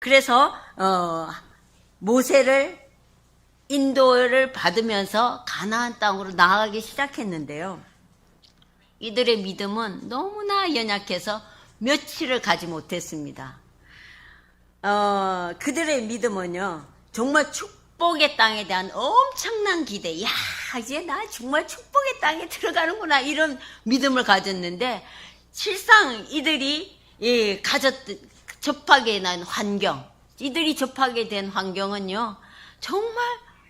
그래서 모세를 인도를 받으면서 가나안 땅으로 나아가기 시작했는데요. 이들의 믿음은 너무나 연약해서 며칠을 가지 못했습니다. 그들의 믿음은요, 정말 축복의 땅에 대한 엄청난 기대, 야, 이제 나 정말 축복의 땅에 들어가는구나, 이런 믿음을 가졌는데, 실상 이들이 접하게 된 환경, 이들이 접하게 된 환경은요, 정말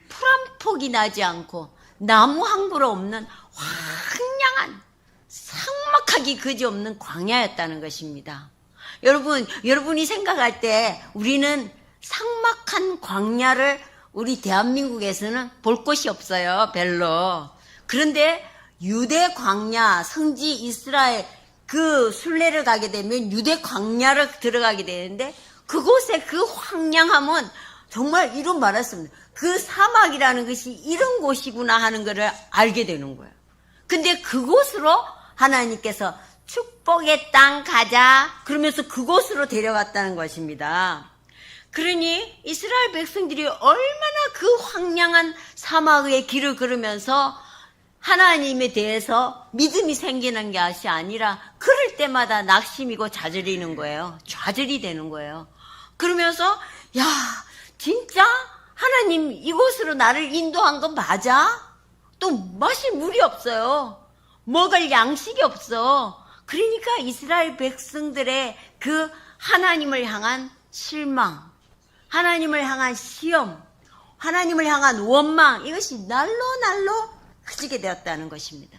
풀 한 폭이 나지 않고 나무 한 그루 없는 황량한 삭막하기 그지없는 광야였다는 것입니다. 여러분이 생각할 때 우리는 삭막한 광야를 우리 대한민국에서는 볼 곳이 없어요, 별로. 그런데 유대 광야, 성지 이스라엘 그 순례를 가게 되면 유대 광야를 들어가게 되는데, 그곳의 그 황량함은 정말 이런 말했습니다. 그 사막이라는 것이 이런 곳이구나 하는 것을 알게 되는 거예요. 근데 그곳으로 하나님께서 축복의 땅 가자 그러면서 그곳으로 데려갔다는 것입니다. 그러니 이스라엘 백성들이 얼마나 그 황량한 사막의 길을 걸으면서 하나님에 대해서 믿음이 생기는 것이 아니라 그럴 때마다 낙심이고 좌절이는 거예요. 좌절이 되는 거예요. 그러면서 야, 진짜 하나님 이곳으로 나를 인도한 건 맞아? 또 마실 물이 없어요. 먹을 양식이 없어. 그러니까 이스라엘 백성들의 그 하나님을 향한 실망, 하나님을 향한 시험, 하나님을 향한 원망, 이것이 날로 커지게 되었다는 것입니다.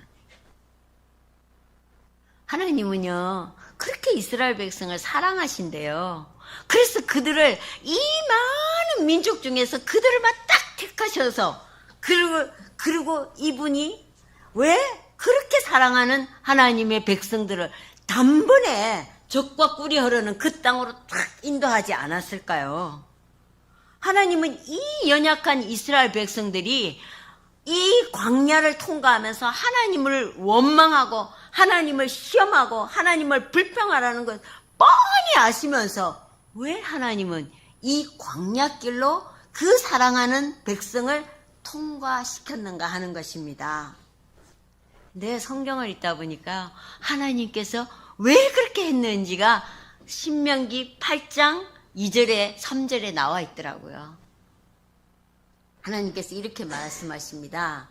하나님은요, 그렇게 이스라엘 백성을 사랑하신대요. 그래서 그들을 이 많은 민족 중에서 그들만 딱 택하셔서, 그리고 이분이 왜 그렇게 사랑하는 하나님의 백성들을 단번에 적과 꿀이 흐르는 그 땅으로 딱 인도하지 않았을까요? 하나님은 이 연약한 이스라엘 백성들이 이 광야를 통과하면서 하나님을 원망하고 하나님을 시험하고 하나님을 불평하라는 것 뻔히 아시면서 왜 하나님은 이 광야길로 그 사랑하는 백성을 통과시켰는가 하는 것입니다. 내 성경을 읽다 보니까 하나님께서 왜 그렇게 했는지가 신명기 8장 2절에 3절에 나와 있더라고요. 하나님께서 이렇게 말씀하십니다.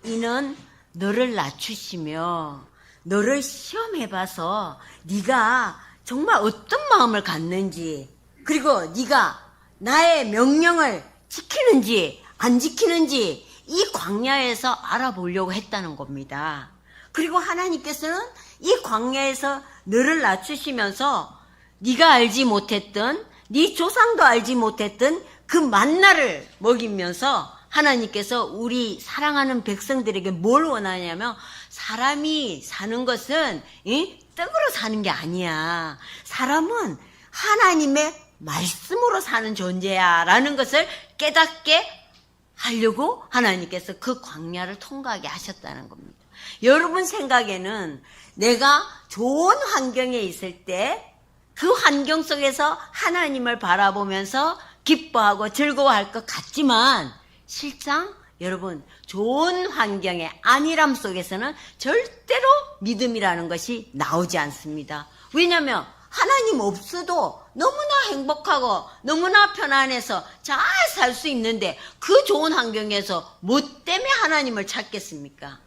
이는 너를 낮추시며 너를 시험해봐서 네가 정말 어떤 마음을 갖는지, 그리고 네가 나의 명령을 지키는지 안 지키는지 이 광야에서 알아보려고 했다는 겁니다. 그리고 하나님께서는 이 광야에서 너를 낮추시면서 네가 알지 못했던, 네 조상도 알지 못했던 그 만나를 먹이면서 하나님께서 우리 사랑하는 백성들에게 뭘 원하냐면, 사람이 사는 것은 떡으로 사는 게 아니야. 사람은 하나님의 말씀으로 사는 존재야 라는 것을 깨닫게 하려고 하나님께서 그 광야를 통과하게 하셨다는 겁니다. 여러분 생각에는 내가 좋은 환경에 있을 때 그 환경 속에서 하나님을 바라보면서 기뻐하고 즐거워할 것 같지만, 실상 여러분 좋은 환경의 안일함 속에서는 절대로 믿음이라는 것이 나오지 않습니다. 왜냐하면 하나님 없어도 너무나 행복하고 너무나 편안해서 잘 살 수 있는데 그 좋은 환경에서 뭐 때문에 하나님을 찾겠습니까?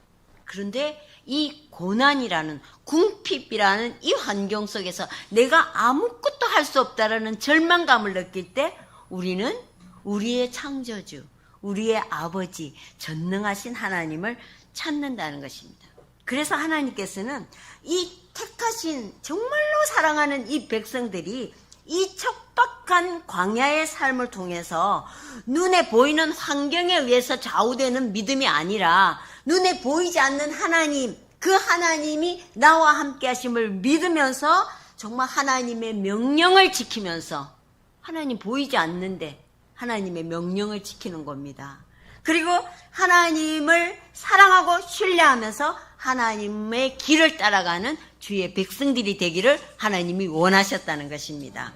그런데 이 고난이라는, 궁핍이라는 이 환경 속에서 내가 아무것도 할 수 없다라는 절망감을 느낄 때 우리는 우리의 창조주, 우리의 아버지, 전능하신 하나님을 찾는다는 것입니다. 그래서 하나님께서는 이 택하신, 정말로 사랑하는 이 백성들이 이 척박한 광야의 삶을 통해서 눈에 보이는 환경에 의해서 좌우되는 믿음이 아니라 눈에 보이지 않는 하나님, 그 하나님이 나와 함께 하심을 믿으면서 정말 하나님의 명령을 지키면서, 하나님 보이지 않는데 하나님의 명령을 지키는 겁니다. 그리고 하나님을 사랑하고 신뢰하면서 하나님의 길을 따라가는 주의 백성들이 되기를 하나님이 원하셨다는 것입니다.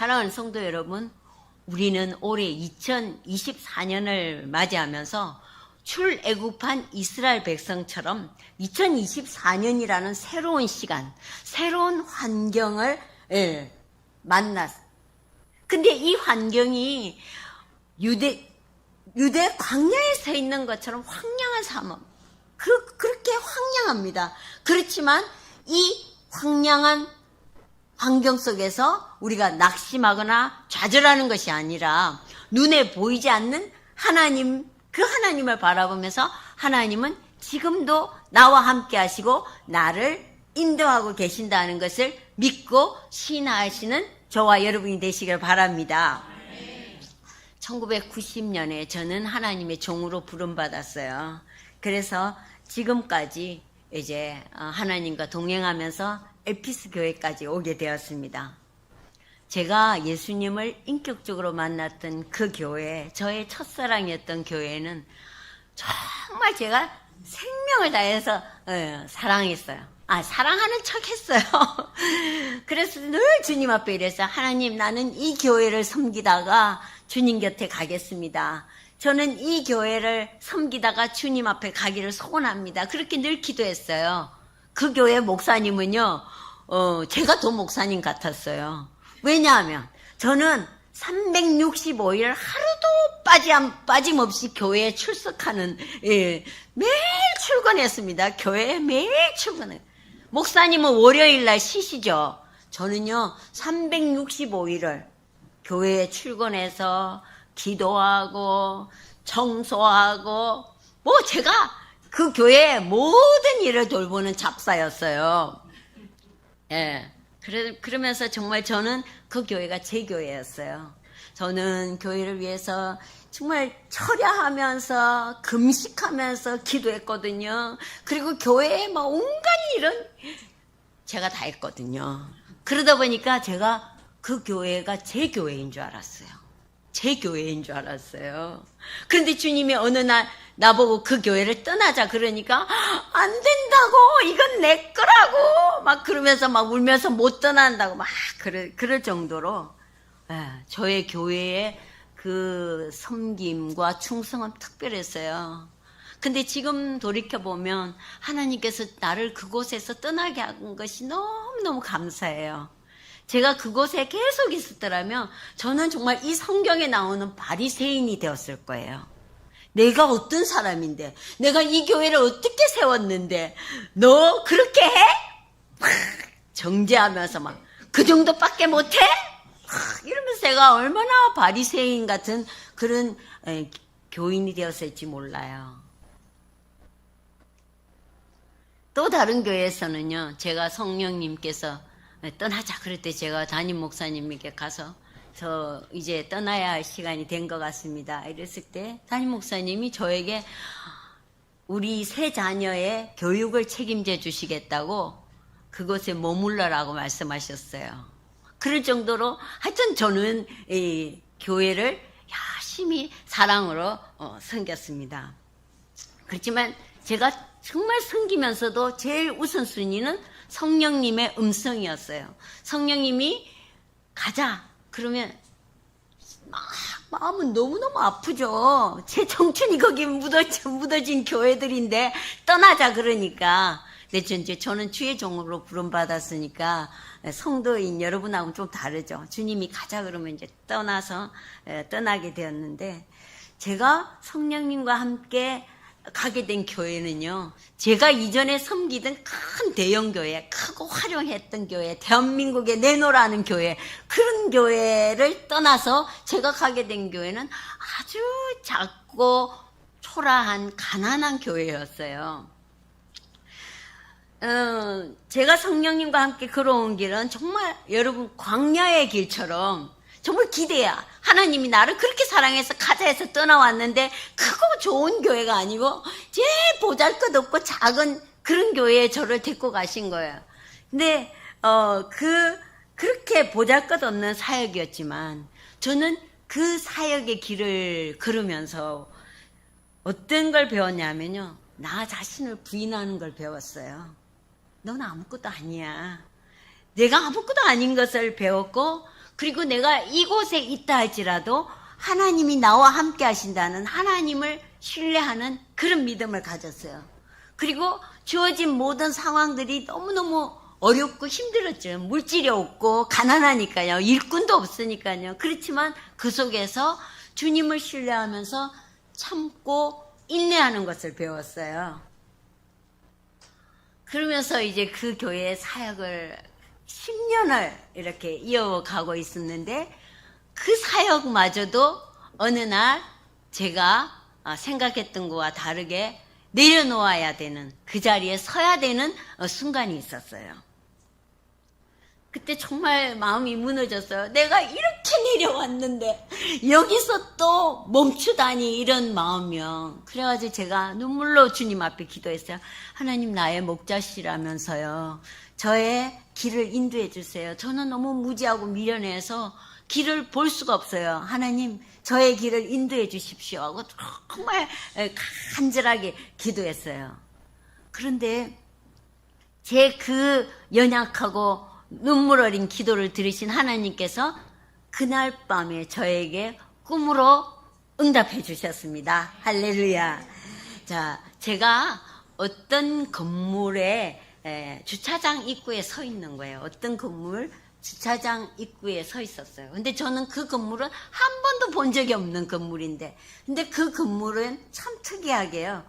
사랑하는 성도 여러분, 우리는 올해 2024년을 맞이하면서 출애굽한 이스라엘 백성처럼 2024년이라는 새로운 시간, 새로운 환경을 만났어. 근데 이 환경이 유대 광야에 서 있는 것처럼 황량한 삶은 그렇게 황량합니다. 그렇지만 이 황량한 환경 속에서 우리가 낙심하거나 좌절하는 것이 아니라 눈에 보이지 않는 하나님, 그 하나님을 바라보면서 하나님은 지금도 나와 함께 하시고 나를 인도하고 계신다는 것을 믿고 신뢰하시는 저와 여러분이 되시길 바랍니다. 1990년에 저는 하나님의 종으로 부름받았어요. 그래서 지금까지 이제 하나님과 동행하면서 에피스 교회까지 오게 되었습니다. 제가 예수님을 인격적으로 만났던 그 교회, 저의 첫사랑이었던 교회는 정말 제가 생명을 다해서 사랑했어요. 사랑하는 척 했어요. 그래서 늘 주님 앞에 이랬어요. 하나님, 나는 이 교회를 섬기다가 주님 곁에 가겠습니다. 저는 이 교회를 섬기다가 주님 앞에 가기를 소원합니다. 그렇게 늘 기도했어요. 그 교회 목사님은요, 제가 더 목사님 같았어요. 왜냐하면 저는 365일 하루도 빠짐없이 교회에 출석하는, 매일 출근했습니다. 교회에 매일 출근해요. 목사님은 월요일날 쉬시죠. 저는요, 365일을 교회에 출근해서 기도하고 청소하고 제가 그 교회의 모든 일을 돌보는 잡사였어요. 그러면서 정말 저는 그 교회가 제 교회였어요. 저는 교회를 위해서 정말 철야하면서 금식하면서 기도했거든요. 그리고 교회에 온갖 일은 제가 다 했거든요. 그러다 보니까 제가 그 교회가 제 교회인 줄 알았어요. 제 교회인 줄 알았어요. 그런데 주님이 어느 날 나보고 그 교회를 떠나자 그러니까 안 된다고, 이건 내 거라고 막 그러면서 막 울면서 못 떠난다고 막 그럴 정도로 저의 교회의 그 섬김과 충성은 특별했어요. 근데 지금 돌이켜보면 하나님께서 나를 그곳에서 떠나게 한 것이 너무너무 감사해요. 제가 그곳에 계속 있었더라면 저는 정말 이 성경에 나오는 바리새인이 되었을 거예요. 내가 어떤 사람인데, 내가 이 교회를 어떻게 세웠는데 너 그렇게 해? 정죄하면서 막 그 정도밖에 못해? 이러면서 제가 얼마나 바리새인 같은 그런 교인이 되었을지 몰라요. 또 다른 교회에서는요, 제가 성령님께서 떠나자 그럴 때 제가 담임 목사님에게 가서 저 이제 떠나야 할 시간이 된 것 같습니다. 이랬을 때 담임 목사님이 저에게 우리 세 자녀의 교육을 책임져 주시겠다고 그곳에 머물러라고 말씀하셨어요. 그럴 정도로 하여튼 저는 이 교회를 열심히 사랑으로 섬겼습니다. 그렇지만 제가 정말 섬기면서도 제일 우선순위는 성령님의 음성이었어요. 성령님이 가자 그러면 마음은 너무너무 아프죠. 제 청춘이 거기 묻어진 교회들인데 떠나자 그러니까. 근데 저는 주의 종으로 부름받았으니까 성도인 여러분하고는 좀 다르죠. 주님이 가자 그러면 이제 떠나게 되었는데, 제가 성령님과 함께 가게 된 교회는요, 제가 이전에 섬기던 큰 대형교회, 크고 화려했던 교회, 대한민국에 내놓으라는 교회, 그런 교회를 떠나서 제가 가게 된 교회는 아주 작고 초라한 가난한 교회였어요. 제가 성령님과 함께 걸어온 길은 정말 여러분 광야의 길처럼 정말 기대야. 하나님이 나를 그렇게 사랑해서 가자 해서 떠나왔는데 크고 좋은 교회가 아니고 제일 보잘것없고 작은 그런 교회에 저를 데리고 가신 거예요. 근데 그렇게 보잘것없는 사역이었지만 저는 그 사역의 길을 걸으면서 어떤 걸 배웠냐면요, 나 자신을 부인하는 걸 배웠어요. 넌 아무것도 아니야. 내가 아무것도 아닌 것을 배웠고, 그리고 내가 이곳에 있다 할지라도 하나님이 나와 함께 하신다는 하나님을 신뢰하는 그런 믿음을 가졌어요. 그리고 주어진 모든 상황들이 너무너무 어렵고 힘들었죠. 물질이 없고 가난하니까요. 일꾼도 없으니까요. 그렇지만 그 속에서 주님을 신뢰하면서 참고 인내하는 것을 배웠어요. 그러면서 이제 그 교회의 사역을 10년을 이렇게 이어가고 있었는데 그 사역마저도 어느 날 제가 생각했던 것과 다르게 내려놓아야 되는, 그 자리에 서야 되는 순간이 있었어요. 그때 정말 마음이 무너졌어요. 내가 이렇게 내려왔는데 여기서 또 멈추다니, 이런 마음이요. 그래가지고 제가 눈물로 주님 앞에 기도했어요. 하나님, 나의 목자시라면서요, 저의 길을 인도해 주세요. 저는 너무 무지하고 미련해서 길을 볼 수가 없어요. 하나님, 저의 길을 인도해 주십시오 하고 정말 간절하게 기도했어요. 그런데 제 그 연약하고 눈물 어린 기도를 들으신 하나님께서 그날 밤에 저에게 꿈으로 응답해 주셨습니다. 할렐루야. 자, 제가 어떤 건물에 주차장 입구에 서 있는 거예요. 어떤 건물 주차장 입구에 서 있었어요. 근데 저는 그 건물은 한 번도 본 적이 없는 건물인데, 근데 그 건물은 참 특이하게요.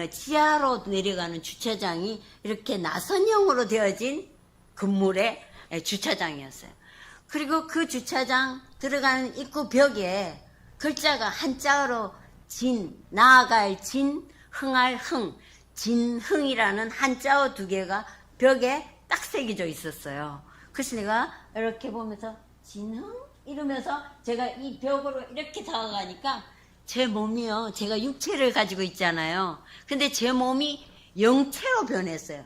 지하로 내려가는 주차장이 이렇게 나선형으로 되어진 건물의 주차장이었어요. 그리고 그 주차장 들어가는 입구 벽에 글자가 한자어로 나아갈 흥할 흥, 진흥이라는 한자어 2개가 벽에 딱 새겨져 있었어요. 그래서 내가 이렇게 보면서 진흥? 이러면서 제가 이 벽으로 이렇게 다가가니까 제 몸이요, 제가 육체를 가지고 있잖아요. 근데 제 몸이 영체로 변했어요.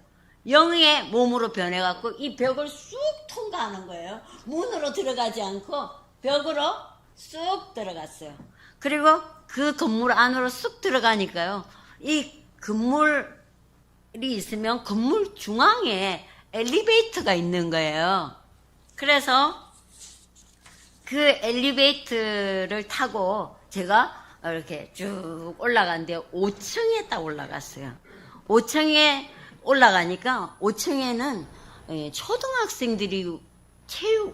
영의 몸으로 변해갖고 이 벽을 쑥 통과하는 거예요. 문으로 들어가지 않고 벽으로 쑥 들어갔어요. 그리고 그 건물 안으로 쑥 들어가니까요, 이 건물이 있으면 건물 중앙에 엘리베이터가 있는 거예요. 그래서 그 엘리베이터를 타고 제가 이렇게 쭉 올라갔는데 5층에 딱 올라갔어요. 5층에 올라가니까 5층에는 초등학생들이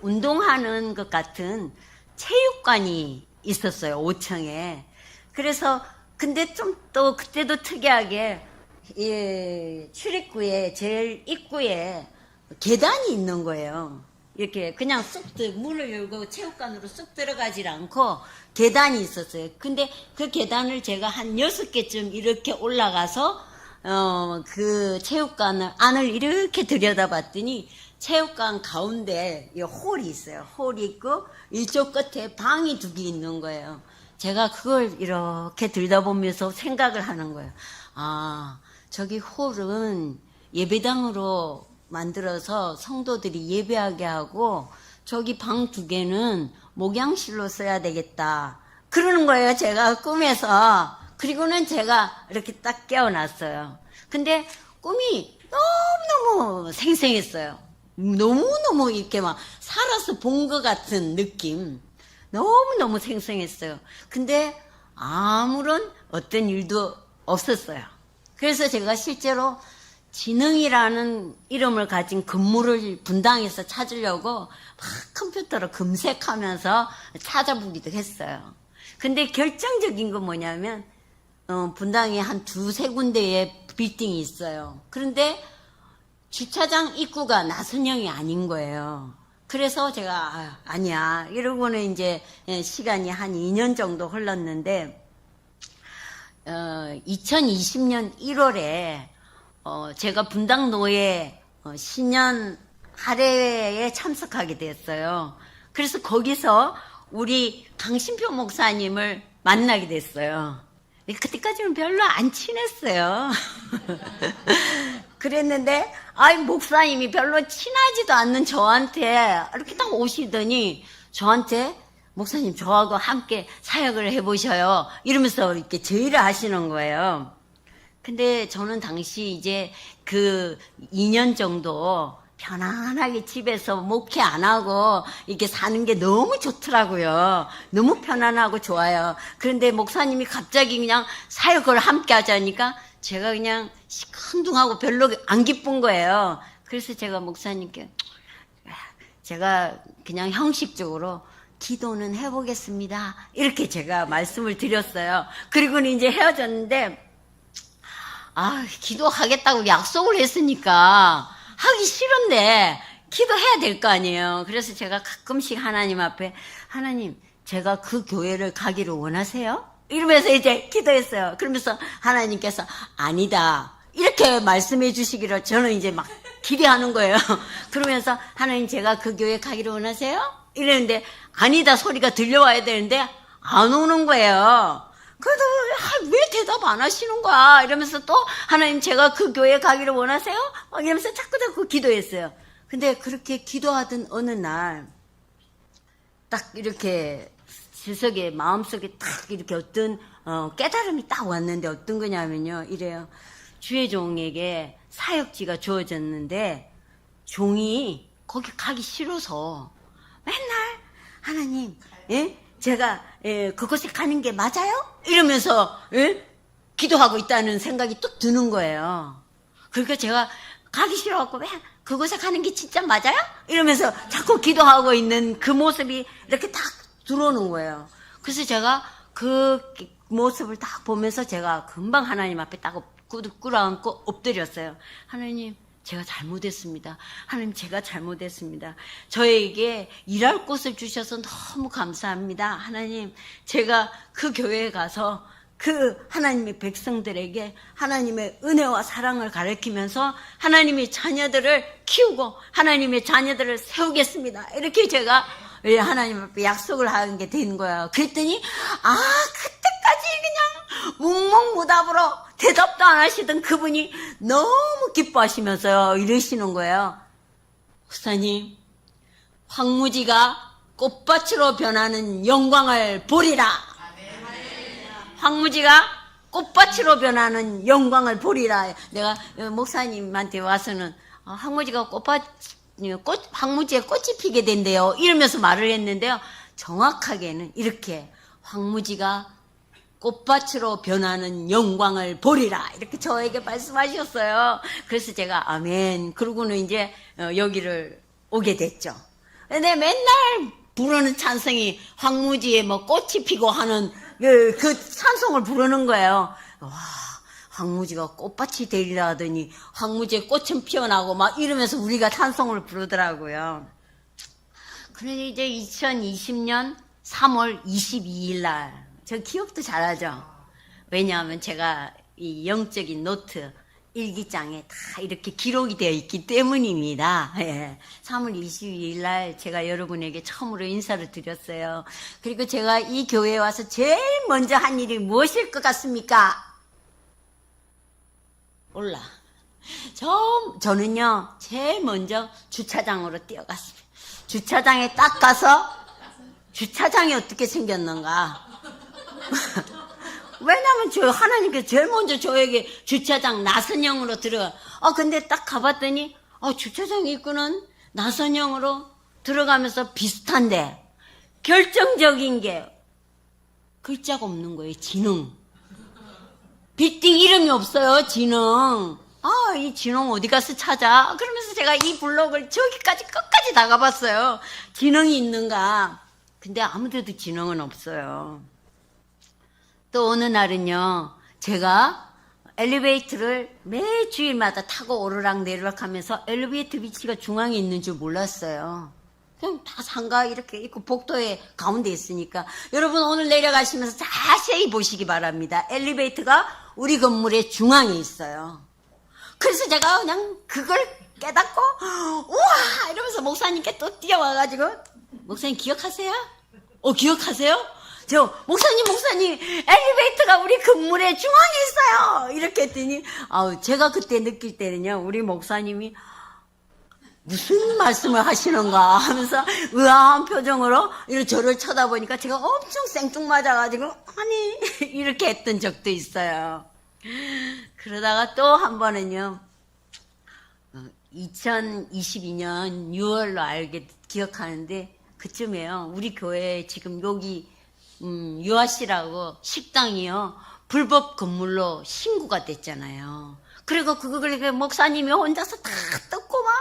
운동하는 것 같은 체육관이 있었어요. 5층에. 그래서 근데 좀 또 그때도 특이하게 출입구에 제일 입구에 계단이 있는 거예요. 이렇게 그냥 문을 열고 체육관으로 쑥 들어가질 않고 계단이 있었어요. 근데 그 계단을 제가 한 6개쯤 이렇게 올라가서 그 체육관 안을 이렇게 들여다봤더니 체육관 가운데 홀이 있어요. 홀이 있고 이쪽 끝에 방이 2개 있는 거예요. 제가 그걸 이렇게 들여다보면서 생각을 하는 거예요. 아, 저기 홀은 예배당으로 만들어서 성도들이 예배하게 하고 저기 방 2개는 목양실로 써야 되겠다. 그러는 거예요. 제가 꿈에서. 그리고는 제가 이렇게 딱 깨어났어요. 근데 꿈이 너무너무 생생했어요. 너무너무 이렇게 막 살아서 본 것 같은 느낌. 너무너무 생생했어요. 근데 아무런 어떤 일도 없었어요. 그래서 제가 실제로 진흥이라는 이름을 가진 건물을 분당에서 찾으려고 막 컴퓨터로 검색하면서 찾아보기도 했어요. 근데 결정적인 건 뭐냐면 분당에 한 2-3군데에 빌딩이 있어요. 그런데 주차장 입구가 나선형이 아닌 거예요. 그래서 제가 아니야 이러고는 이제 시간이 한 2년 정도 흘렀는데 2020년 1월에 제가 분당노예 신년 할애에 참석하게 됐어요. 그래서 거기서 우리 강신표 목사님을 만나게 됐어요. 그때까지는 별로 안 친했어요. 그랬는데 목사님이 별로 친하지도 않는 저한테 이렇게 딱 오시더니 저한테 목사님 저하고 함께 사역을 해보셔요 이러면서 이렇게 제의를 하시는 거예요. 근데 저는 당시 이제 그 2년 정도 편안하게 집에서 목회 안 하고 이렇게 사는 게 너무 좋더라고요. 너무 편안하고 좋아요. 그런데 목사님이 갑자기 그냥 사역을 함께 하자니까 제가 그냥 시큰둥하고 별로 안 기쁜 거예요. 그래서 제가 목사님께 제가 그냥 형식적으로 기도는 해보겠습니다. 이렇게 제가 말씀을 드렸어요. 그리고는 이제 헤어졌는데, 기도하겠다고 약속을 했으니까 하기 싫은데 기도해야 될 거 아니에요. 그래서 제가 가끔씩 하나님 앞에, 하나님, 제가 그 교회를 가기를 원하세요? 이러면서 이제 기도했어요. 그러면서 하나님께서 아니다. 이렇게 말씀해 주시기를 저는 이제 막 기대하는 거예요. 그러면서 하나님 제가 그 교회 가기를 원하세요? 이랬는데 아니다 소리가 들려와야 되는데 안 오는 거예요. 그래도 왜 대답 안 하시는 거야? 이러면서 또 하나님 제가 그 교회 가기를 원하세요? 이러면서 자꾸 기도했어요. 근데 그렇게 기도하던 어느 날 딱 이렇게 지석의 마음속에 딱 이렇게 어떤 깨달음이 딱 왔는데 어떤 거냐면요. 이래요. 주의 종에게 사역지가 주어졌는데 종이 거기 가기 싫어서 맨날 하나님 제가 그곳에 가는 게 맞아요? 이러면서 기도하고 있다는 생각이 뚝 드는 거예요. 그러니까 제가 가기 싫어갖고 왜 그곳에 가는 게 진짜 맞아요? 이러면서 자꾸 기도하고 있는 그 모습이 이렇게 딱 들어오는 거예요. 그래서 제가 그 모습을 딱 보면서 제가 금방 하나님 앞에 딱 꿇어앉고 엎드렸어요. 하나님, 제가 잘못했습니다. 하나님, 제가 잘못했습니다. 저에게 일할 곳을 주셔서 너무 감사합니다. 하나님, 제가 그 교회에 가서 그 하나님의 백성들에게 하나님의 은혜와 사랑을 가르치면서 하나님의 자녀들을 키우고 하나님의 자녀들을 세우겠습니다. 이렇게 제가 하나님 앞에 약속을 하는 게 된 거예요. 그랬더니 그때까지 그냥 묵묵무답으로 대답도 안 하시던 그분이 너무 기뻐하시면서요 이러시는 거예요. 목사님, 황무지가 꽃밭으로 변하는 영광을 보리라. 황무지가 꽃밭으로 변하는 영광을 보리라. 내가 목사님한테 와서는 황무지가 황무지에 꽃이 피게 된대요. 이러면서 말을 했는데요. 정확하게는 이렇게 황무지가 꽃밭으로 변하는 영광을 보리라. 이렇게 저에게 말씀하셨어요. 그래서 제가 아멘. 그러고는 이제 여기를 오게 됐죠. 근데 맨날 부르는 찬송이 황무지에 뭐 꽃이 피고 하는 그 찬송을 부르는 거예요. 와, 황무지가 꽃밭이 되리라 하더니 황무지에 꽃은 피어나고 막 이러면서 우리가 찬송을 부르더라고요. 그런데 이제 2020년 3월 22일 날, 저 기억도 잘하죠? 왜냐하면 제가 이 영적인 노트 일기장에 다 이렇게 기록이 되어 있기 때문입니다. 3월 22일 날 제가 여러분에게 처음으로 인사를 드렸어요. 그리고 제가 이 교회에 와서 제일 먼저 한 일이 무엇일 것 같습니까? 몰라. 저는요, 제일 먼저 주차장으로 뛰어갔습니다. 주차장에 딱 가서, 주차장이 어떻게 생겼는가? 왜냐면 하나님께서 제일 먼저 저에게 주차장 나선형으로 들어가. 근데 딱 가봤더니, 주차장 입구는 나선형으로 들어가면서 비슷한데, 결정적인 게, 글자가 없는 거예요, 진흥. 빌딩 이름이 없어요, 진흥. 이 진흥 어디 가서 찾아? 그러면서 제가 이 블록을 저기까지 끝까지 다 가봤어요. 진흥이 있는가? 근데 아무데도 진흥은 없어요. 또 어느 날은요, 제가 엘리베이터를 매 주일마다 타고 오르락내리락 하면서 엘리베이터 위치가 중앙에 있는 줄 몰랐어요. 그냥 다 상가 이렇게 있고 복도에 가운데 있으니까. 여러분 오늘 내려가시면서 자세히 보시기 바랍니다. 엘리베이터가 우리 건물의 중앙에 있어요. 그래서 제가 그냥 그걸 깨닫고 우와 이러면서 목사님께 또 뛰어와가지고 목사님 기억하세요? 기억하세요? 목사님, 엘리베이터가 우리 건물의 중앙에 있어요! 이렇게 했더니, 제가 그때 느낄 때는요, 우리 목사님이 무슨 말씀을 하시는가 하면서 의아한 표정으로 저를 쳐다보니까 제가 엄청 생뚱맞아가지고, 아니, 이렇게 했던 적도 있어요. 그러다가 또 한 번은요, 2022년 6월로 기억하는데 그쯤에요. 우리 교회 지금 여기 유아시라고 식당이요. 불법 건물로 신고가 됐잖아요. 그리고 그걸 목사님이 혼자서 다 뜯고 막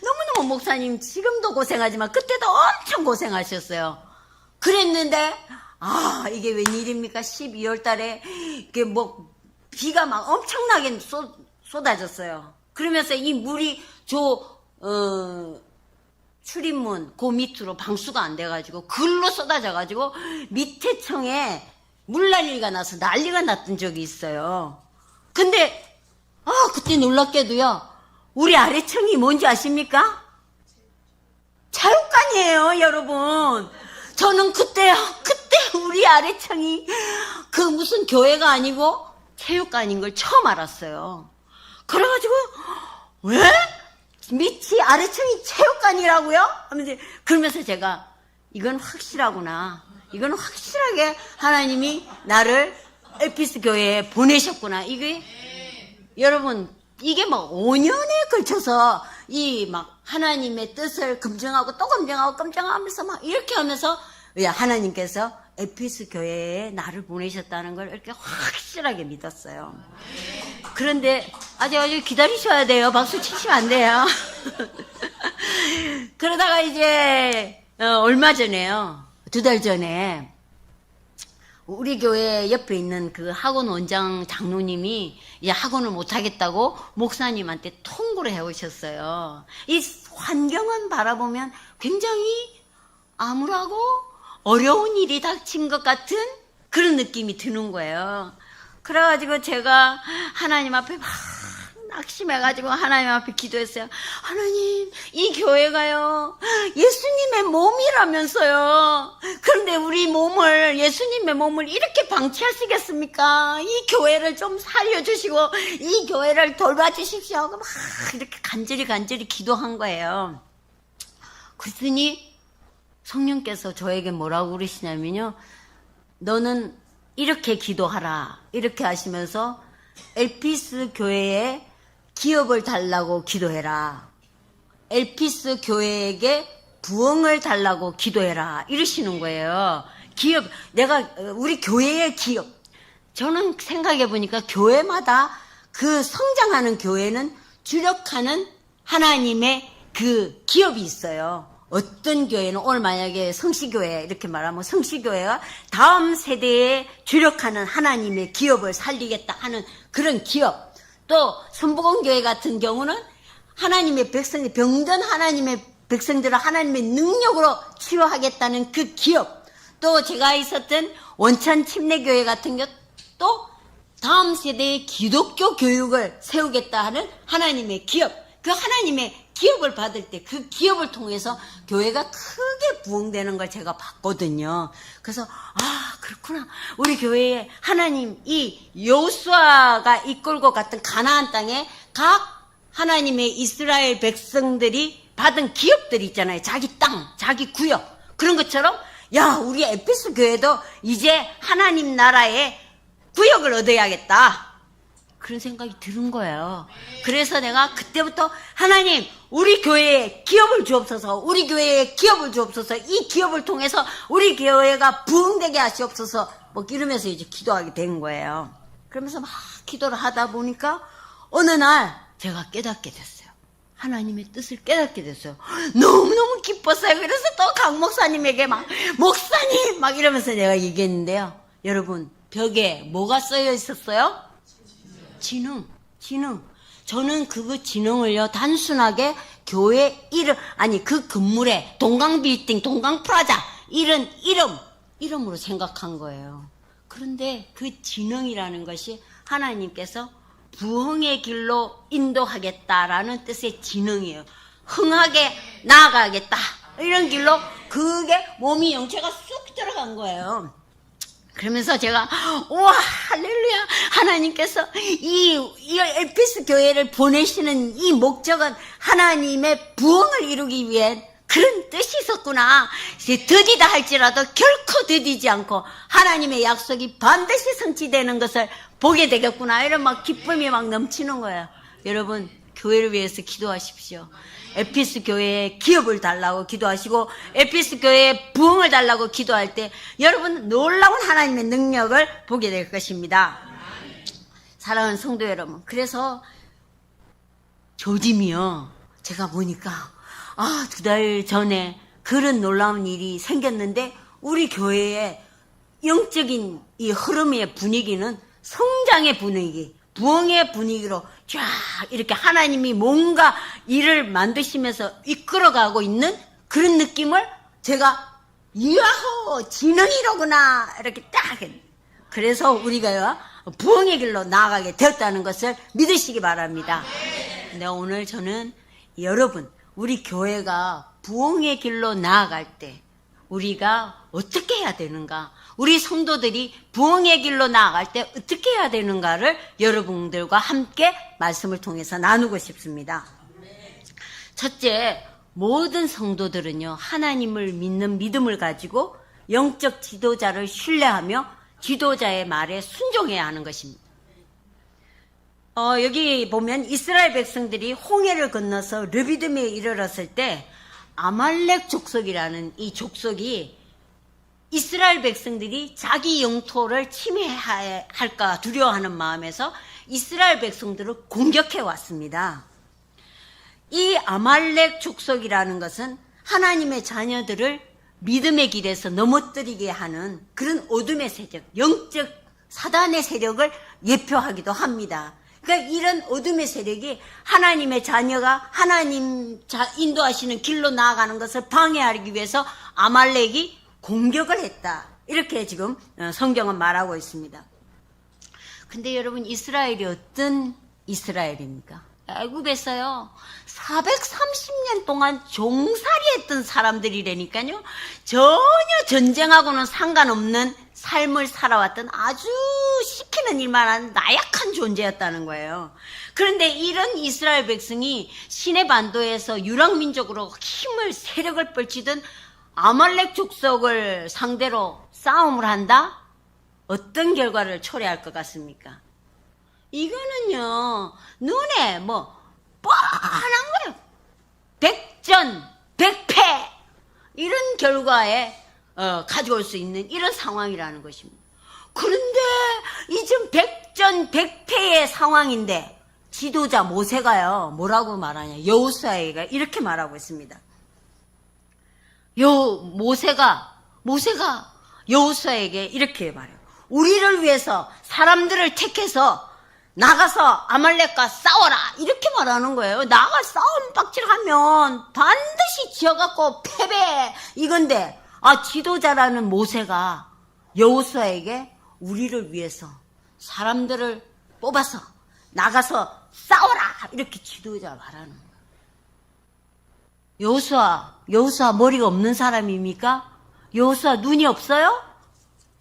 너무너무 목사님 지금도 고생하지만 그때도 엄청 고생하셨어요. 그랬는데 이게 웬일입니까? 12월 달에 이게 비가 막 엄청나게 쏟아졌어요. 그러면서 이 물이 출입문 그 밑으로 방수가 안 돼가지고 글로 쏟아져가지고 밑에 층에 물난리가 나서 난리가 났던 적이 있어요. 근데 그때 놀랍게도요, 우리 아래층이 뭔지 아십니까? 체육관이에요, 여러분. 저는 그때 우리 아래층이 그 무슨 교회가 아니고 체육관인 걸 처음 알았어요. 그래가지고 왜? 밑이 아래층이 체육관이라고요? 그러면서 제가 이건 확실하구나. 이건 확실하게 하나님이 나를 에피스 교회에 보내셨구나. 이게 여러분 이게 막 5년에 걸쳐서 이 막 하나님의 뜻을 검증하고 또 검증하면서 막 이렇게 하면서 하나님께서 에피스 교회에 나를 보내셨다는 걸 이렇게 확실하게 믿었어요. 그런데 아주 기다리셔야 돼요. 박수 치시면 안 돼요. 그러다가 이제 얼마 전에요. 2달 전에 우리 교회 옆에 있는 그 학원 원장 장로님이 이제 학원을 못하겠다고 목사님한테 통보를 해오셨어요. 이 환경은 바라보면 굉장히 암울하고 어려운 일이 닥친 것 같은 그런 느낌이 드는 거예요. 그래가지고 제가 하나님 앞에 막 낙심해가지고 하나님 앞에 기도했어요. 하나님, 이 교회가요, 예수님의 몸이라면서요. 그런데 우리 몸을, 예수님의 몸을 이렇게 방치하시겠습니까? 이 교회를 좀 살려주시고, 이 교회를 돌봐주십시오 하고 막 이렇게 간절히 기도한 거예요. 그랬더니 성령께서 저에게 뭐라고 그러시냐면요. 너는 이렇게 기도하라. 이렇게 하시면서 엘피스 교회에 기업을 달라고 기도해라. 엘피스 교회에게 부흥을 달라고 기도해라. 이러시는 거예요. 기업, 우리 교회의 기업. 저는 생각해 보니까 교회마다 그 성장하는 교회는 주력하는 하나님의 그 기업이 있어요. 어떤 교회는 오늘 만약에 성시교회 이렇게 말하면 성시교회가 다음 세대에 주력하는 하나님의 기업을 살리겠다 하는 그런 기업. 또 선부공교회 같은 경우는 하나님의 백성들, 병든 하나님의 백성들을 하나님의 능력으로 치유하겠다는 그 기업. 또 제가 있었던 원천 침례교회 같은 경우 또 다음 세대의 기독교 교육을 세우겠다 하는 하나님의 기업. 그 하나님의 기업을 받을 때 그 기업을 통해서 교회가 크게 부흥되는 걸 제가 봤거든요. 그래서 그렇구나. 우리 교회에 하나님 이 여호수아가 이끌고 갔던 가나안 땅에 각 하나님의 이스라엘 백성들이 받은 기업들이 있잖아요. 자기 땅, 자기 구역. 그런 것처럼 우리 에피스 교회도 이제 하나님 나라의 구역을 얻어야겠다. 그런 생각이 드는 거예요. 그래서 내가 그때부터 하나님 우리 교회에 기업을 주옵소서, 우리 교회에 기업을 주옵소서, 이 기업을 통해서 우리 교회가 부흥되게 하시옵소서 뭐 이러면서 이제 기도하게 된 거예요. 그러면서 막 기도를 하다 보니까 어느 날 제가 깨닫게 됐어요. 하나님의 뜻을 깨닫게 됐어요. 너무너무 기뻤어요. 그래서 또 강 목사님에게 목사님 막 이러면서 내가 얘기했는데요. 여러분 벽에 뭐가 쓰여 있었어요? 진흥. 저는 그 진흥을요, 단순하게 교회 이름, 그 건물에 동강빌딩, 동강프라자, 이런 이름으로 생각한 거예요. 그런데 그 진흥이라는 것이 하나님께서 부흥의 길로 인도하겠다라는 뜻의 진흥이에요. 흥하게 나아가겠다. 이런 길로 그게 몸이 영체가 쑥 들어간 거예요. 그러면서 제가 우와 할렐루야, 하나님께서 이 에피스 교회를 보내시는 이 목적은 하나님의 부흥을 이루기 위한 그런 뜻이 있었구나. 이제 더디다 할지라도 결코 더디지 않고 하나님의 약속이 반드시 성취되는 것을 보게 되겠구나. 이런 기쁨이 넘치는 거예요. 여러분, 교회를 위해서 기도하십시오. 에피스 교회에 기업을 달라고 기도하시고 에피스 교회에 부흥을 달라고 기도할 때 여러분 놀라운 하나님의 능력을 보게 될 것입니다. 사랑하는 성도 여러분, 그래서 조짐이요, 제가 보니까 2달 전에 그런 놀라운 일이 생겼는데 우리 교회의 영적인 이 흐름의 분위기는 성장의 분위기, 부흥의 분위기로 쫙 이렇게 하나님이 뭔가 일을 만드시면서 이끌어가고 있는 그런 느낌을 제가 이야호, 진흥이로구나 이렇게 딱, 그래서 우리가 부흥의 길로 나아가게 되었다는 것을 믿으시기 바랍니다. 근데 오늘 저는 여러분, 우리 교회가 부흥의 길로 나아갈 때 우리가 어떻게 해야 되는가, 우리 성도들이 부흥의 길로 나아갈 때 어떻게 해야 되는가를 여러분들과 함께 말씀을 통해서 나누고 싶습니다. 첫째, 모든 성도들은요, 하나님을 믿는 믿음을 가지고 영적 지도자를 신뢰하며 지도자의 말에 순종해야 하는 것입니다. 여기 보면 이스라엘 백성들이 홍해를 건너서 르비딤에 이르렀을 때 아말렉 족속이라는 이 족속이 이스라엘 백성들이 자기 영토를 침해할까 두려워하는 마음에서 이스라엘 백성들을 공격해 왔습니다. 이 아말렉 족속이라는 것은 하나님의 자녀들을 믿음의 길에서 넘어뜨리게 하는 그런 어둠의 세력, 영적 사단의 세력을 예표하기도 합니다. 그러니까 이런 어둠의 세력이 하나님의 자녀가 하나님 인도하시는 길로 나아가는 것을 방해하기 위해서 아말렉이 공격을 했다, 이렇게 지금 성경은 말하고 있습니다. 근데 여러분, 이스라엘이 어떤 이스라엘입니까? 애굽에서요 430년 동안 종살이했던 사람들이라니까요. 전혀 전쟁하고는 상관없는 삶을 살아왔던 아주 시키는 일만 하는 나약한 존재였다는 거예요. 그런데 이런 이스라엘 백성이 시내 반도에서 유랑민족으로 힘을 세력을 펼치던 아말렉 족속을 상대로 싸움을 한다? 어떤 결과를 초래할 것 같습니까? 이거는요, 눈에 뻔한 거예요. 백전, 백패, 이런 결과에 가져올 수 있는 이런 상황이라는 것입니다. 그런데 이젠 백전, 백패의 상황인데 지도자 모세가요, 뭐라고 말하냐, 여호수아가 이렇게 말하고 있습니다. 모세가 여호수아에게 이렇게 말해요. 우리를 위해서 사람들을 택해서 나가서 아말렉과 싸워라, 이렇게 말하는 거예요. 나가 싸움 빡질하면 반드시 지어갖고 패배, 이건데 지도자라는 모세가 여호수아에게 우리를 위해서 사람들을 뽑아서 나가서 싸워라, 이렇게 지도자 말하는 거예요. 여호수아 머리가 없는 사람입니까? 여호수아 눈이 없어요?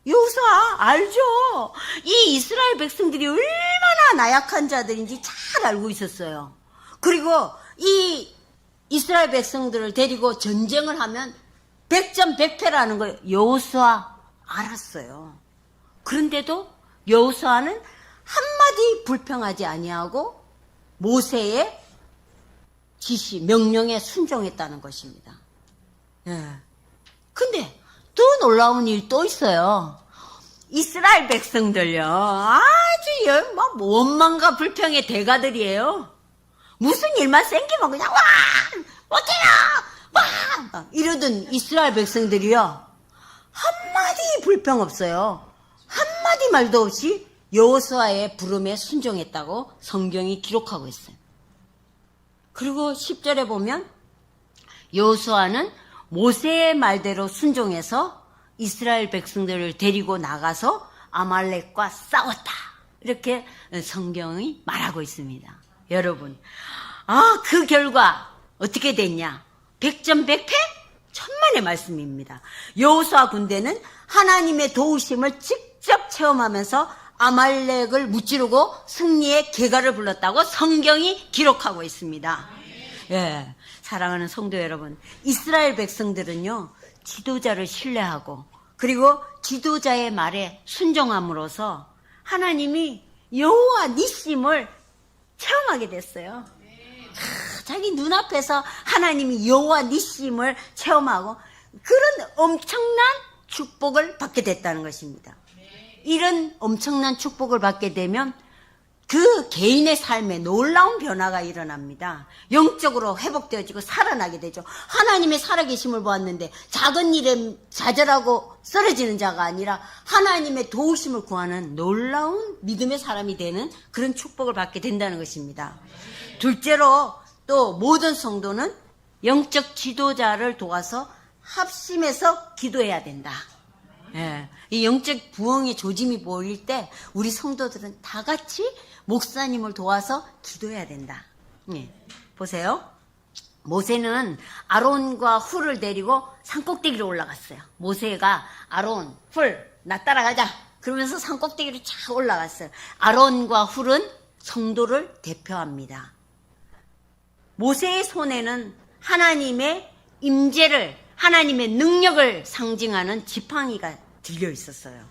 여호수아 알죠? 이 이스라엘 백성들이 얼마나 나약한 자들인지 잘 알고 있었어요. 그리고 이 이스라엘 백성들을 데리고 전쟁을 하면 백전백패라는 걸 여호수아 알았어요. 그런데도 여호수아는 한마디 불평하지 아니하고 모세의 지시, 명령에 순종했다는 것입니다. 근데 또 놀라운 일 또 있어요. 이스라엘 백성들요, 아주 원망과 불평의 대가들이에요. 무슨 일만 생기면 그냥 못해요, 이러던 이스라엘 백성들이요, 한마디 불평 없어요. 한마디 말도 없이 여호수아의 부름에 순종했다고 성경이 기록하고 있어요. 그리고 10절에 보면 여호수아는 모세의 말대로 순종해서 이스라엘 백성들을 데리고 나가서 아말렉과 싸웠다, 이렇게 성경이 말하고 있습니다. 여러분, 그 결과 어떻게 됐냐? 백전백패? 천만의 말씀입니다. 여호수아 군대는 하나님의 도우심을 직접 체험하면서 아말렉을 무찌르고 승리의 계가를 불렀다고 성경이 기록하고 있습니다. 예, 사랑하는 성도 여러분, 이스라엘 백성들은요, 지도자를 신뢰하고 그리고 지도자의 말에 순종함으로써 하나님이 여호와 니심을 체험하게 됐어요. 자기 눈앞에서 하나님이 여호와 니심을 체험하고 그런 엄청난 축복을 받게 됐다는 것입니다. 이런 엄청난 축복을 받게 되면 그 개인의 삶에 놀라운 변화가 일어납니다. 영적으로 회복되어지고 살아나게 되죠. 하나님의 살아계심을 보았는데 작은 일에 좌절하고 쓰러지는 자가 아니라 하나님의 도우심을 구하는 놀라운 믿음의 사람이 되는 그런 축복을 받게 된다는 것입니다. 둘째로 또 모든 성도는 영적 지도자를 도와서 합심해서 기도해야 된다. 예, 이 영적 부흥의 조짐이 보일 때 우리 성도들은 다 같이 목사님을 도와서 기도해야 된다. 예, 보세요. 모세는 아론과 훌을 데리고 산꼭대기로 올라갔어요. 모세가 아론, 훌, 나 따라가자. 그러면서 산꼭대기로 쫙 올라갔어요. 아론과 훌은 성도를 대표합니다. 모세의 손에는 하나님의 임재를, 하나님의 능력을 상징하는 지팡이가 들려 있었어요.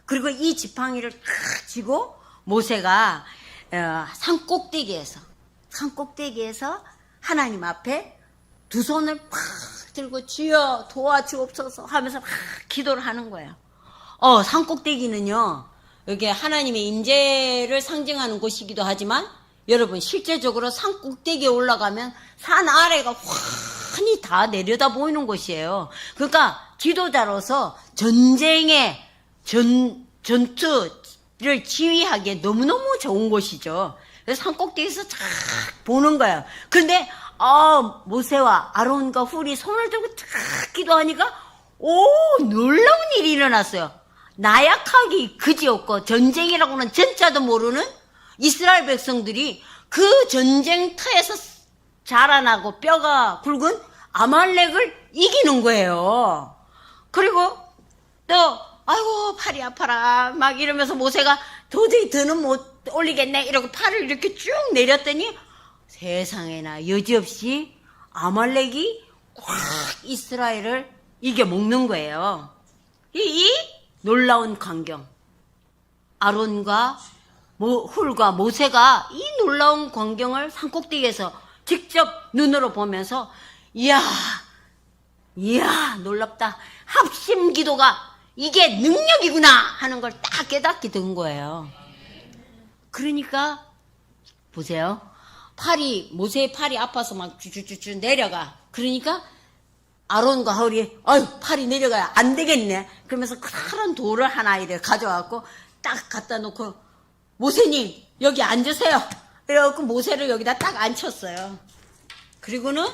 그리고 이 지팡이를 탁 쥐고 모세가 산꼭대기에서 하나님 앞에 두 손을 팍 들고 주여 도와주옵소서 하면서 막 기도를 하는 거예요. 산꼭대기는요, 이게 하나님의 임재를 상징하는 곳이기도 하지만 여러분 실제적으로 산꼭대기에 올라가면 산 아래가 환히 다 내려다 보이는 곳이에요. 그러니까 지도자로서 전쟁의 전투를 지휘하기에 너무너무 좋은 곳이죠. 그래서 산꼭대기에서 쫙 보는 거예요. 그런데 모세와 아론과 훌이 손을 들고 쫙 기도하니까 놀라운 일이 일어났어요. 나약하기 그지없고 전쟁이라고는 전자도 모르는 이스라엘 백성들이 그 전쟁터에서 자라나고 뼈가 굵은 아말렉을 이기는 거예요. 그리고 또 아이고 팔이 아파라 막 이러면서 모세가 도저히 더는 못 올리겠네 이러고 팔을 이렇게 쭉 내렸더니 세상에나 여지없이 아말렉이 꽉 이스라엘을 이겨먹는 거예요. 이 놀라운 광경, 아론과 훌과 모세가 이 놀라운 광경을 산꼭대기에서 직접 눈으로 보면서 이야 놀랍다, 합심 기도가 이게 능력이구나 하는 걸 딱 깨닫게 된 거예요. 그러니까 보세요, 모세의 팔이 아파서 막 쭈쭈쭈쭈 내려가. 그러니까 아론과 훌이 팔이 내려가야 안 되겠네 그러면서 커다란 돌을 하나 이렇게 가져와갖고 딱 갖다 놓고 모세님 여기 앉으세요 이래갖고 모세를 여기다 딱 앉혔어요. 그리고는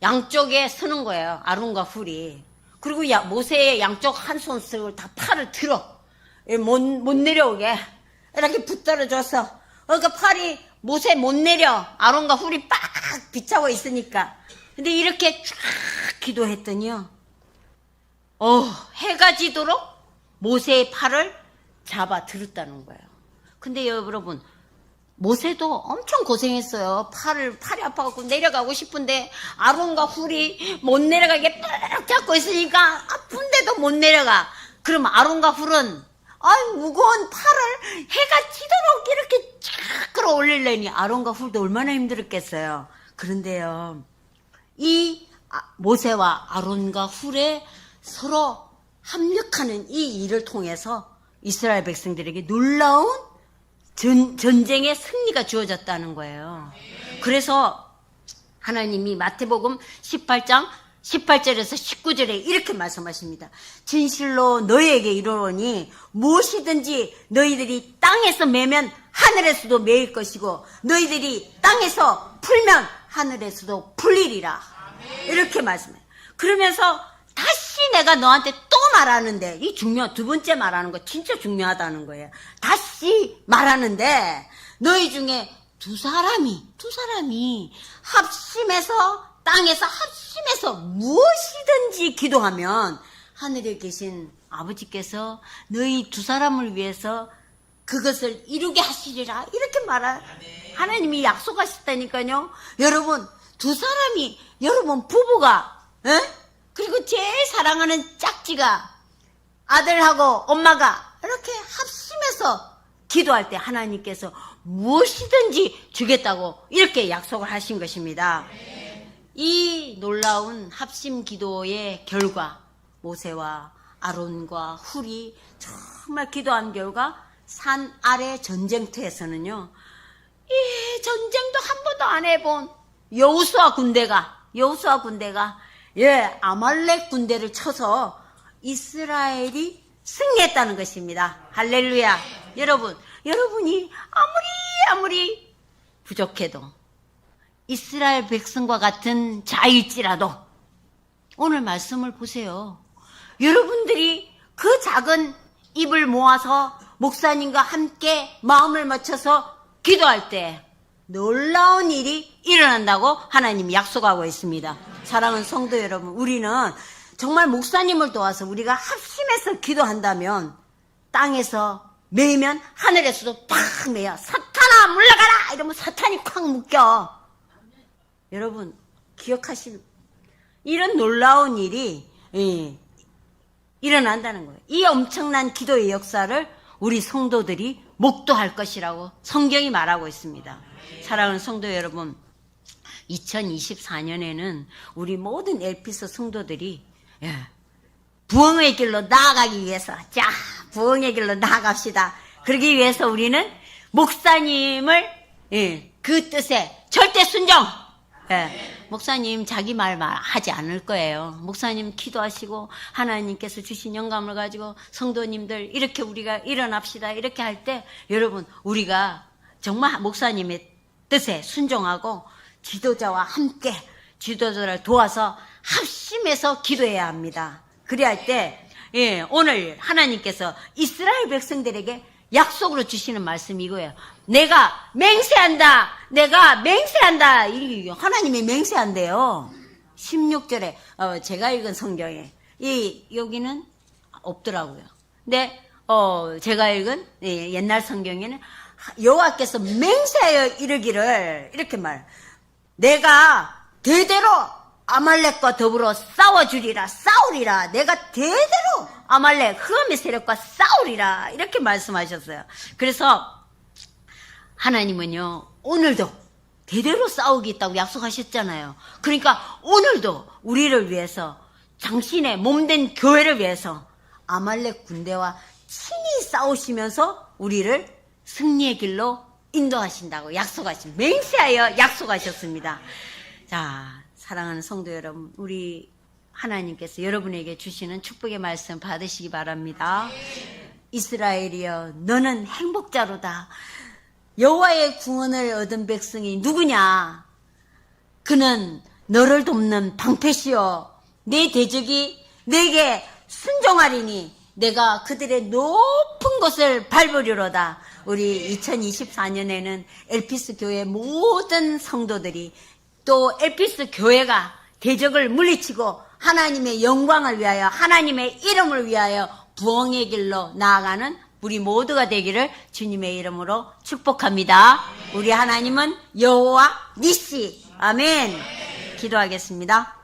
양쪽에 서는 거예요, 아론과 훌이. 그리고 모세의 양쪽 한 손을 다 팔을 들어 못 내려오게 이렇게 붙들어줘서, 그러니까 팔이 모세 못 내려, 아론과 훌이 빡 비차고 있으니까. 근데 이렇게 쫙 기도했더니요, 해가 지도록 모세의 팔을 잡아 들었다는 거예요. 근데 여러분, 모세도 엄청 고생했어요. 팔이 아파갖고 내려가고 싶은데 아론과 훌이 못 내려가게 딱 잡고 있으니까 아픈데도 못 내려가. 그럼 아론과 훌은 무거운 팔을 해가 지도록 이렇게 쫙 끌어올리려니 아론과 훌도 얼마나 힘들었겠어요. 그런데요, 이 모세와 아론과 훌의 서로 합력하는 이 일을 통해서 이스라엘 백성들에게 놀라운 전쟁의 승리가 주어졌다는 거예요. 그래서 하나님이 마태복음 18장 18절에서 19절에 이렇게 말씀하십니다. 진실로 너희에게 이르노니 무엇이든지 너희들이 땅에서 매면 하늘에서도 매일 것이고 번호이들이 땅에서 풀면 하늘에서도 풀리리라. 이렇게 말씀해요. 그러면서 다시 내가 너한테 또 말하는데, 이 두 번째 말하는 거 진짜 중요하다는 거예요. 다시 말하는데 너희 중에 두 사람이 합심해서, 땅에서 합심해서 무엇이든지 기도하면 하늘에 계신 아버지께서 너희 두 사람을 위해서 그것을 이루게 하시리라. 이렇게 하나님이 약속하셨다니까요. 여러분, 두 사람이, 여러분 부부가, 그리고 제일 사랑하는 짝지가, 아들하고 엄마가 이렇게 합심해서 기도할 때 하나님께서 무엇이든지 주겠다고 이렇게 약속을 하신 것입니다. 이 놀라운 합심 기도의 결과, 모세와 아론과 훌이 정말 기도한 결과 산 아래 전쟁터에서는요, 이 전쟁도 한 번도 안 해본 여호수아 군대가 아말렉 군대를 쳐서 이스라엘이 승리했다는 것입니다. 할렐루야. 여러분이 아무리 부족해도 이스라엘 백성과 같은 자일지라도 오늘 말씀을 보세요. 여러분들이 그 작은 입을 모아서 목사님과 함께 마음을 맞춰서 기도할 때 놀라운 일이 일어난다고 하나님이 약속하고 있습니다. 사랑하는 성도 여러분, 우리는 정말 목사님을 도와서 우리가 합심해서 기도한다면 땅에서 매이면 하늘에서도 팍 매요. 사탄아 물러가라 이러면 사탄이 콱 묶여. 여러분 기억하시는 이런 놀라운 일이 일어난다는 거예요. 이 엄청난 기도의 역사를 우리 성도들이 목도할 것이라고 성경이 말하고 있습니다. 사랑하는 성도 여러분, 2024년에는 우리 모든 엘피스 성도들이 부흥의 길로 나아가기 위해서, 자, 부흥의 길로 나아갑시다. 그러기 위해서 우리는 목사님을 그 뜻에 절대 순종. 목사님 자기 말 하지 않을 거예요. 목사님 기도하시고 하나님께서 주신 영감을 가지고 성도님들 이렇게 우리가 일어납시다 이렇게 할 때 여러분 우리가 정말 목사님의 뜻에 순종하고 지도자와 함께 지도자를 도와서 합심해서 기도해야 합니다. 그래야 할 때 오늘 하나님께서 이스라엘 백성들에게 약속으로 주시는 말씀이 이거예요. 내가 맹세한다. 하나님이 맹세한대요. 16절에 제가 읽은 성경에 여기는 없더라고요. 근데 제가 읽은 옛날 성경에는 여호와께서 맹세하여 이르기를 이렇게 내가 대대로 아말렉과 더불어 싸우리라. 내가 대대로 아말렉 흑암의 세력과 싸우리라 이렇게 말씀하셨어요. 그래서 하나님은요 오늘도 대대로 싸우겠다고 약속하셨잖아요. 그러니까 오늘도 우리를 위해서 당신의 몸된 교회를 위해서 아말렉 군대와 친히 싸우시면서 우리를 승리의 길로 인도하신다고 맹세하여 약속하셨습니다. 자, 사랑하는 성도 여러분, 우리 하나님께서 여러분에게 주시는 축복의 말씀 받으시기 바랍니다. 이스라엘이여, 너는 행복자로다. 여호와의 구원을 얻은 백성이 누구냐? 그는 너를 돕는 방패시여, 내 대적이 내게 순종하리니 내가 그들의 높은 곳을 밟으리로다. 우리 2024년에는 엘피스 교회 모든 성도들이 또 엘피스 교회가 대적을 물리치고 하나님의 영광을 위하여 하나님의 이름을 위하여 부흥의 길로 나아가는 우리 모두가 되기를 주님의 이름으로 축복합니다. 우리 하나님은 여호와 니시. 아멘. 기도하겠습니다.